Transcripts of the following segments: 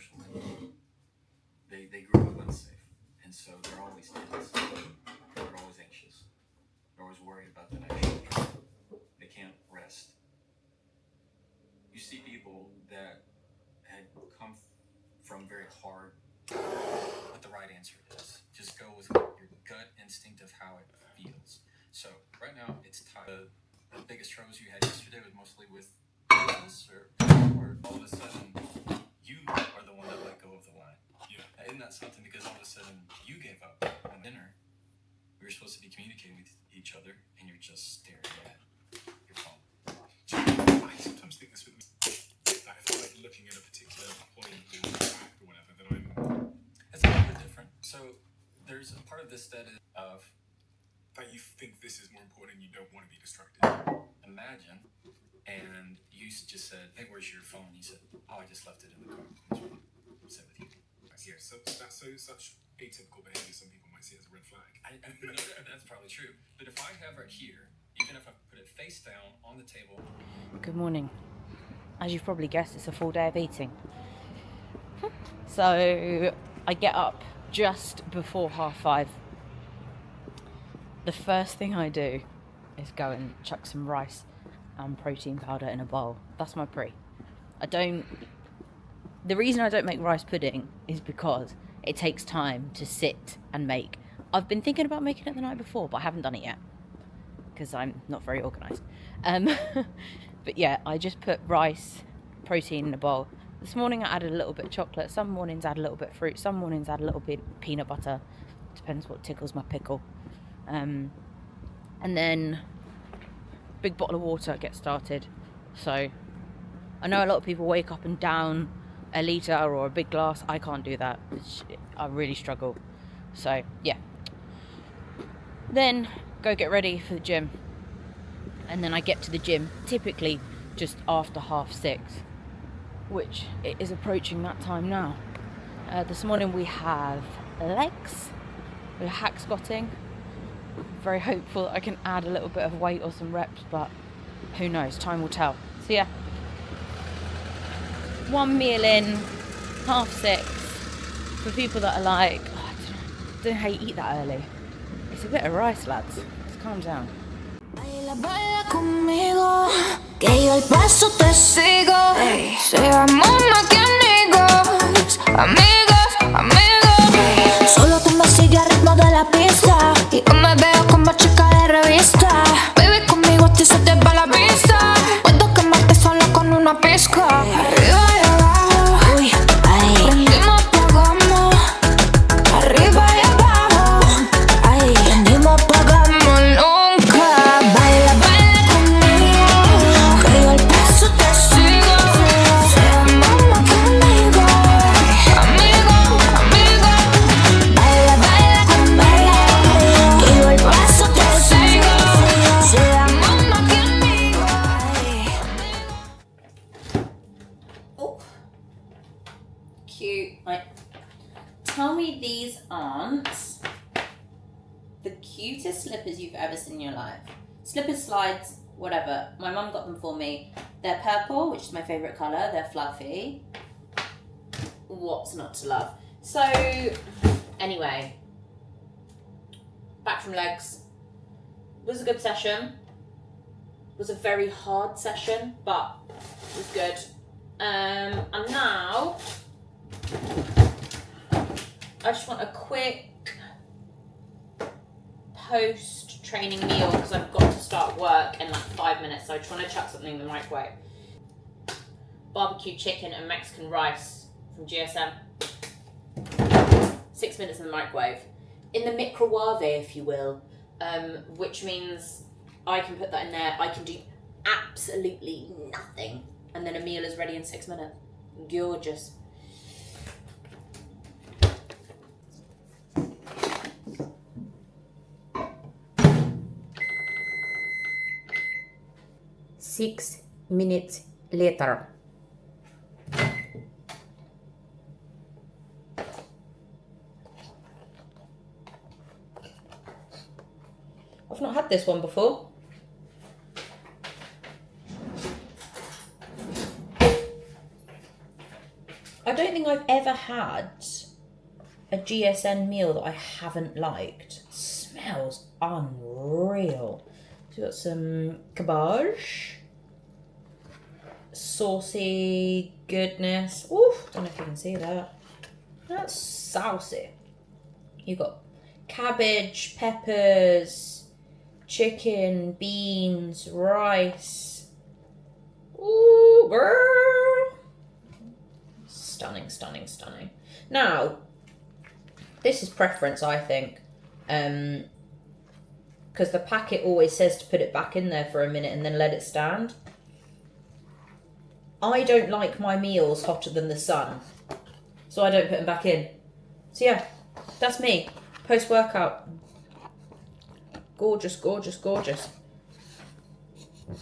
emotionally. They grew up unsafe, and so they're always tense. They're always anxious. They're always worried about the next shoulder. They can't rest. You see people that had come from very hard, what the right answer is. Just go with what your gut instinct of how it feels. So right now it's tied. The biggest troubles you had yesterday was mostly with business, or all of a sudden you are the one that let go of the line. Yeah. Isn't that something? Because all of a sudden you gave up on dinner. We were supposed to be communicating with each other, and you're just staring at your phone. I sometimes think this with me. Like if I'm like looking at a particular point or track or whatever, then It's a little bit different. So there's a part of this that is of that you think this is more important and you don't want to be distracted. imagine, and you just said, "Hey, where's your phone?" He said, "Oh, I just left it in the car." What's up with you? Yeah, so that's such atypical behavior. Some people might see it as a red flag. That's probably true. But if I have it here, even if I put it face down on the table. Good morning. As you've probably guessed, it's a full day of eating. So I get up just before 5:30. The first thing I do is go and chuck some rice and protein powder in a bowl. That's my pre. The reason I don't make rice pudding is because it takes time to sit and make. I've been thinking about making it the night before, but I haven't done it yet because I'm not very organised. But yeah, I just put rice, protein in a bowl. This morning I added a little bit of chocolate. Some mornings I add a little bit of fruit. Some mornings I add a little bit of peanut butter. Depends what tickles my pickle. And then big bottle of water, get started. So I know a lot of people wake up and down a litre or a big glass. I can't do that. I really struggle. So yeah. Then go get ready for the gym. And then I get to the gym typically just after 6:30, which it is approaching that time now. This morning we have legs. We're hack squatting. Very hopeful that I can add a little bit of weight or some reps, but who knows, time will tell. So yeah, one meal in, 6:30, for people that are like, oh, I don't know how you eat that early. It's a bit of rice, lads. Let's calm down. Baila conmigo, que yo el paso te sigo. Seamos más que amigos, amigos, amigos. Solo tú me sigues al ritmo de la pista y yo me veo como chica de revista. Baby, conmigo a ti se te va la vista. Puedo quemarte solo con una pizca. Arriba y abajo, uy, ay. Prendimos, apagamos. Arriba y abajo, ay. Prendimos, apagamos. Nunca. Baila, baila conmigo, que yo el paso te sigo. Seamos más que amigos, amigos, amigos. Baila, baila conmigo, que yo el paso te sigo. Seamos más que amigos, Oh, cute. Right. Tell me these aren't the cutest slippers you've ever seen in your life. Slippers, slides, whatever. My mum got them for me. They're purple, which is my favourite colour. They're fluffy. What's not to love? So, anyway, back from legs. Was a good session. Was a very hard session, but it was good. And now I just want a quick post-training meal because I've got to start work in like 5 minutes, so I just want to chuck something in the microwave. Barbecue chicken and Mexican rice from GSM. 6 minutes in the microwave. In the microwave, if you will, which means I can put that in there. I can do absolutely nothing, and then a meal is ready in 6 minutes. Gorgeous. Six minutes later. I've not had this one before. I don't think I've ever had a GSN meal that I haven't liked. Smells unreal. So we've got some cabbage, saucy goodness. Oof, don't know if you can see that. That's saucy. You've got cabbage, peppers, chicken, beans, rice. Ooh, girl. Stunning, stunning, stunning. Now, this is preference, I think. Because the packet always says to put it back in there for a minute and then let it stand. I don't like my meals hotter than the sun, so I don't put them back in. So yeah, that's me. Post-workout. Gorgeous, gorgeous, gorgeous.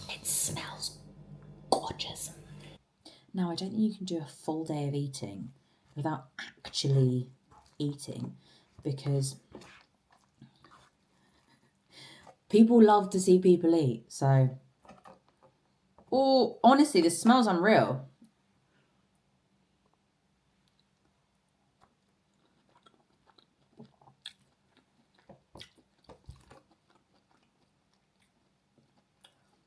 It smells gorgeous. Now, I don't think you can do a full day of eating without actually eating, because people love to see people eat. So, oh, honestly, this smells unreal.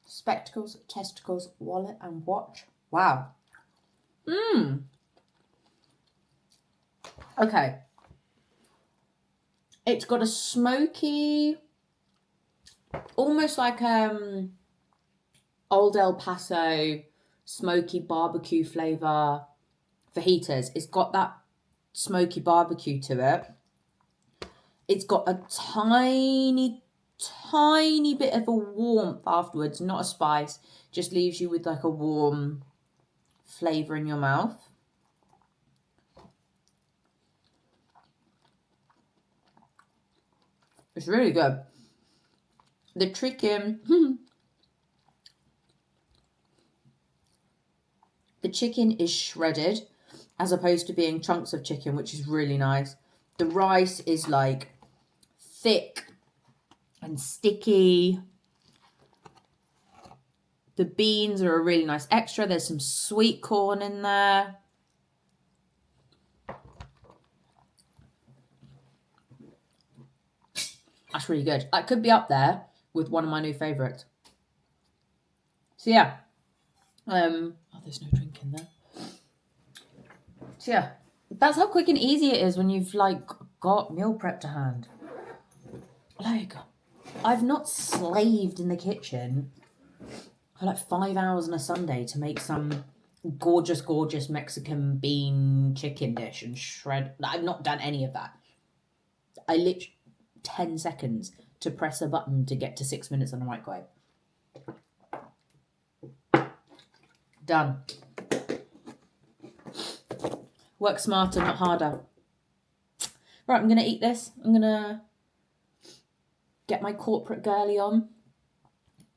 Spectacles, testicles, wallet and watch. Wow. Okay. It's got a smoky, almost like Old El Paso smoky barbecue flavour fajitas. It's got that smoky barbecue to it. It's got a tiny bit of a warmth afterwards, not a spice. Just leaves you with like a warm flavour in your mouth. It's really good. The chicken, the chicken is shredded as opposed to being chunks of chicken, which is really nice. The rice is like thick and sticky. The beans are a really nice extra. There's some sweet corn in there. That's really good. That could be up there with one of my new favourites. So yeah. Oh, there's no drink in there. So yeah. That's how quick and easy it is when you've like got meal prep to hand. Like, I've not slaved in the kitchen for like 5 hours on a Sunday to make some gorgeous Mexican bean chicken dish and shred. I've not done any of that. I literally 10 seconds to press a button to get to 6 minutes on the microwave. Done. Work smarter, not harder. Right, I'm going to eat this. I'm going to get my corporate girly on.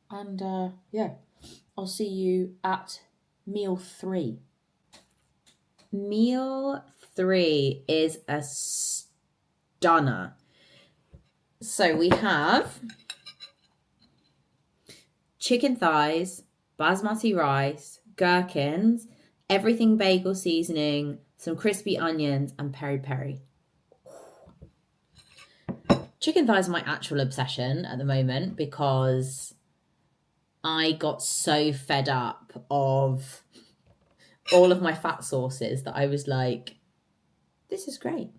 And yeah, I'll see you at meal 3. Meal 3 is a stunner. So we have chicken thighs, basmati rice, gherkins, everything bagel seasoning, some crispy onions, and peri-peri. Chicken thighs are my actual obsession at the moment because I got so fed up of all of my fat sauces that I was like, this is great.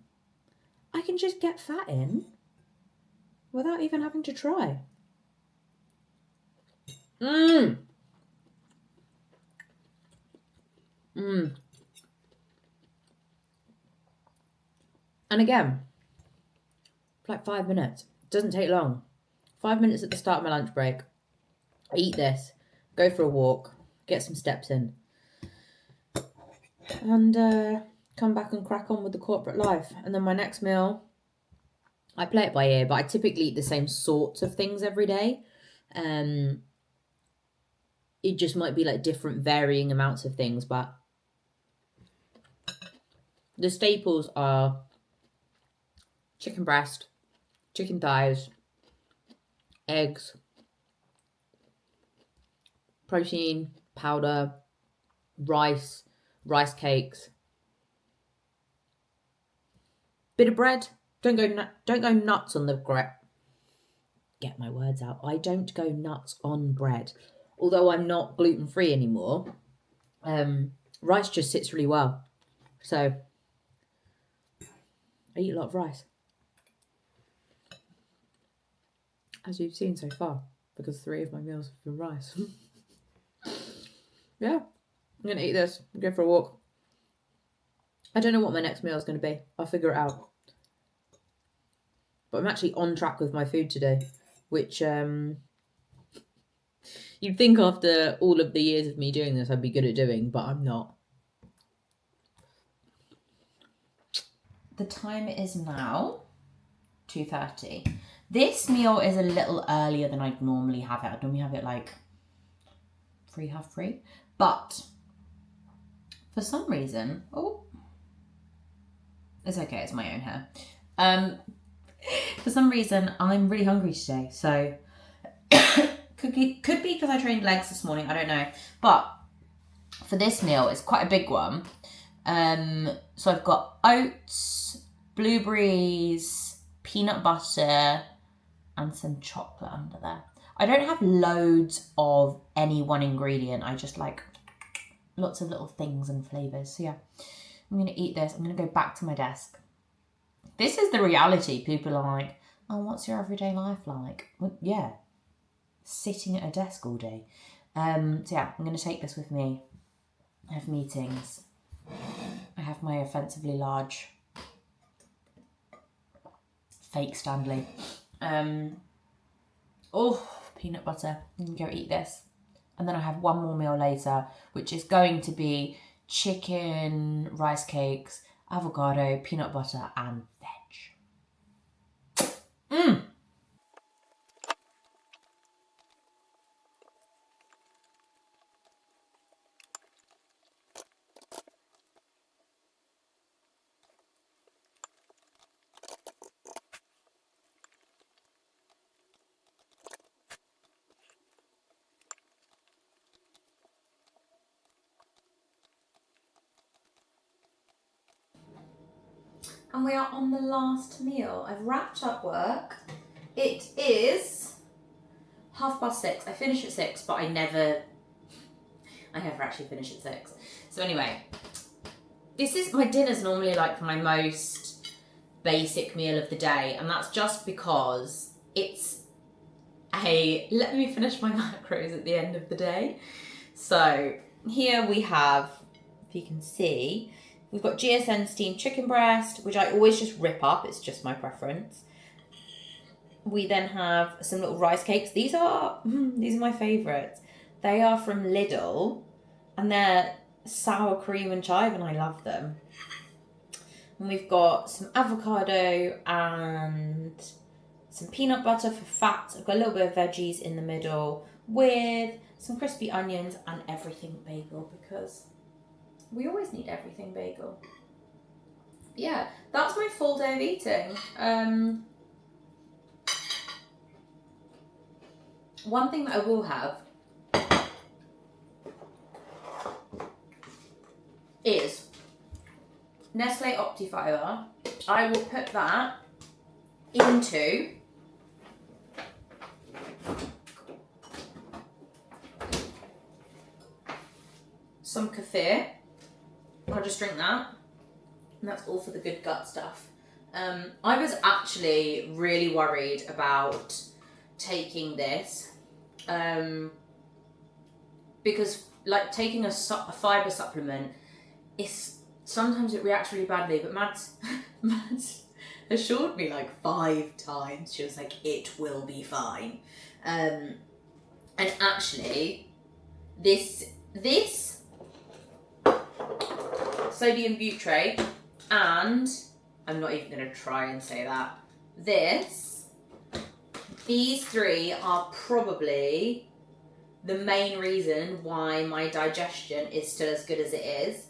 I can just get fat in without even having to try. And again, for like 5 minutes. It doesn't take long. 5 minutes at the start of my lunch break. I eat this, go for a walk, get some steps in, and come back and crack on with the corporate life. And then my next meal, I play it by ear, but I typically eat the same sorts of things every day. It just might be like different varying amounts of things, but the staples are chicken breast, chicken thighs, eggs, protein, powder, rice cakes, Bit of bread. Don't go nuts on the bread. Get my words out. I don't go nuts on bread. Although I'm not gluten-free anymore, rice just sits really well. So I eat a lot of rice, as you've seen so far, because 3 of my meals have been rice. Yeah, I'm going to eat this, go for a walk. I don't know what my next meal is going to be. I'll figure it out. But I'm actually on track with my food today, which you'd think after all of the years of me doing this I'd be good at doing, but I'm not. The time is now 2:30. This meal is a little earlier than I'd normally have it. I'd normally have it like 3:30. But for some reason, it's okay, it's my own hair. For some reason, I'm really hungry today. So could be because I trained legs this morning, I don't know. But for this meal, it's quite a big one. So I've got oats, blueberries, peanut butter, and some chocolate under there. I don't have loads of any one ingredient. I just like lots of little things and flavours. So yeah, I'm going to eat this. I'm going to go back to my desk. This is the reality. People are like, oh, what's your everyday life like? Well, yeah, sitting at a desk all day. So yeah, I'm going to take this with me. I have meetings. I have my offensively large fake Stanley. Peanut butter. I'm going to go eat this. And then I have one more meal later, which is going to be chicken, rice cakes, avocado, peanut butter, and veg. And we are on the last meal. I've wrapped up work. It is 6:30. I finish at 6, but I never actually finish at 6. So anyway, my dinner's normally like my most basic meal of the day, and that's just because it's let me finish my macros at the end of the day. So here we have, if you can see, we've got GSN steamed chicken breast, which I always just rip up. It's just my preference. We then have some little rice cakes. These are my favourites. They are from Lidl, and they're sour cream and chive, and I love them. And we've got some avocado and some peanut butter for fat. I've got a little bit of veggies in the middle with some crispy onions and everything bagel, because we always need everything bagel. Yeah, that's my full day of eating. One thing that I will have is Nestle Optifiber. I will put that into some kefir. I'll just drink that, and that's all for the good gut stuff. I was actually really worried about taking this because like taking a fibre supplement, sometimes it reacts really badly, but Mads assured me like 5 times, she was like, it will be fine. And actually this sodium butyrate, and I'm not even going to try and say that, these 3 are probably the main reason why my digestion is still as good as it is,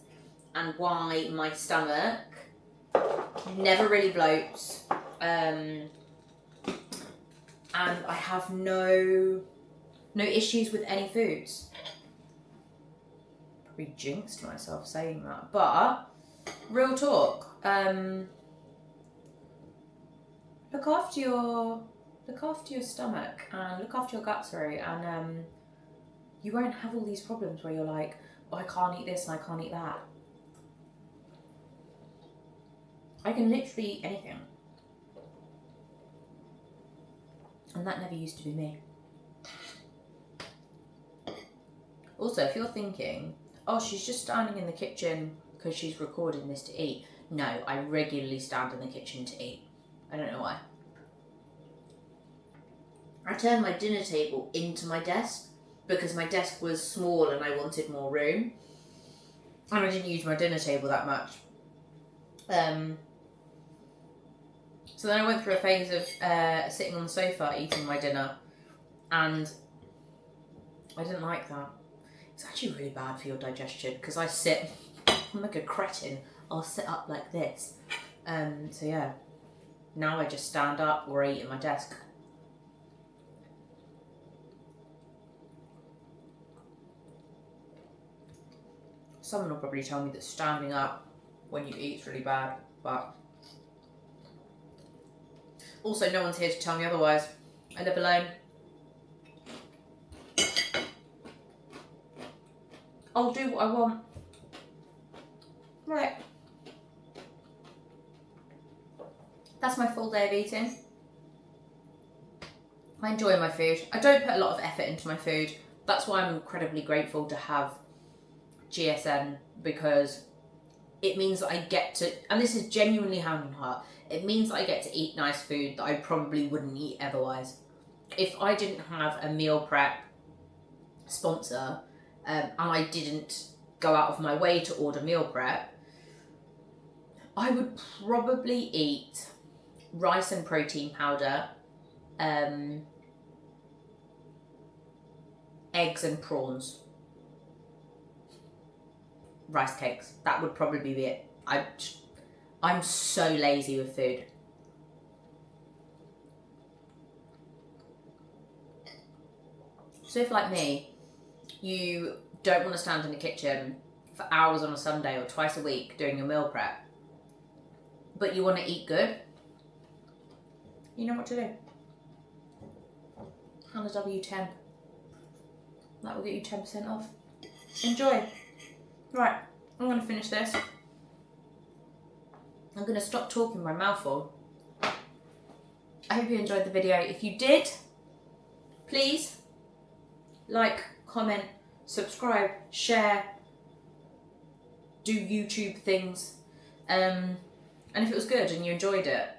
and why my stomach never really bloats, and I have no issues with any foods. Probably jinxed myself saying that, but real talk, look after your stomach and look after your gut, sorry, and you won't have all these problems where you're like, oh, I can't eat this and I can't eat that. I can literally eat anything. And that never used to be me. Also, if you're thinking, oh, she's just standing in the kitchen because she's recording this to eat. No, I regularly stand in the kitchen to eat. I don't know why. I turned my dinner table into my desk because my desk was small and I wanted more room. And I didn't use my dinner table that much. So then I went through a phase of sitting on the sofa eating my dinner, and I didn't like that. It's actually really bad for your digestion because I sit, I'm like a cretin, I'll sit up like this. So yeah, now I just stand up or I eat at my desk. Someone will probably tell me that standing up when you eat is really bad, but also no one's here to tell me otherwise. I live alone. I'll do what I want. Right. That's my full day of eating. I enjoy my food. I don't put a lot of effort into my food. That's why I'm incredibly grateful to have GSN, because it means that I get to, and this is genuinely hand on heart, it means that I get to eat nice food that I probably wouldn't eat otherwise. If I didn't have a meal prep sponsor, and I didn't go out of my way to order meal prep, I would probably eat rice and protein powder, eggs and prawns, rice cakes. That would probably be it. I'm so lazy with food. So if, like me, you don't want to stand in the kitchen for hours on a Sunday or twice a week doing your meal prep, but you want to eat good, you know what to do. Hannah W10. That will get you 10% off. Enjoy. Right, I'm going to finish this. I'm going to stop talking my mouth full. I hope you enjoyed the video. If you did, please like, comment, subscribe, share, do YouTube things. And if it was good and you enjoyed it,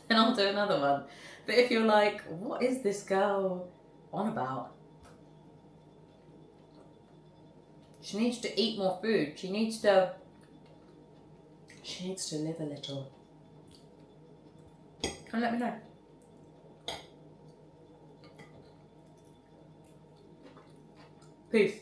then I'll do another one. But if you're like, what is this girl on about? She needs to eat more food. She needs to live a little. And let me know. Peace.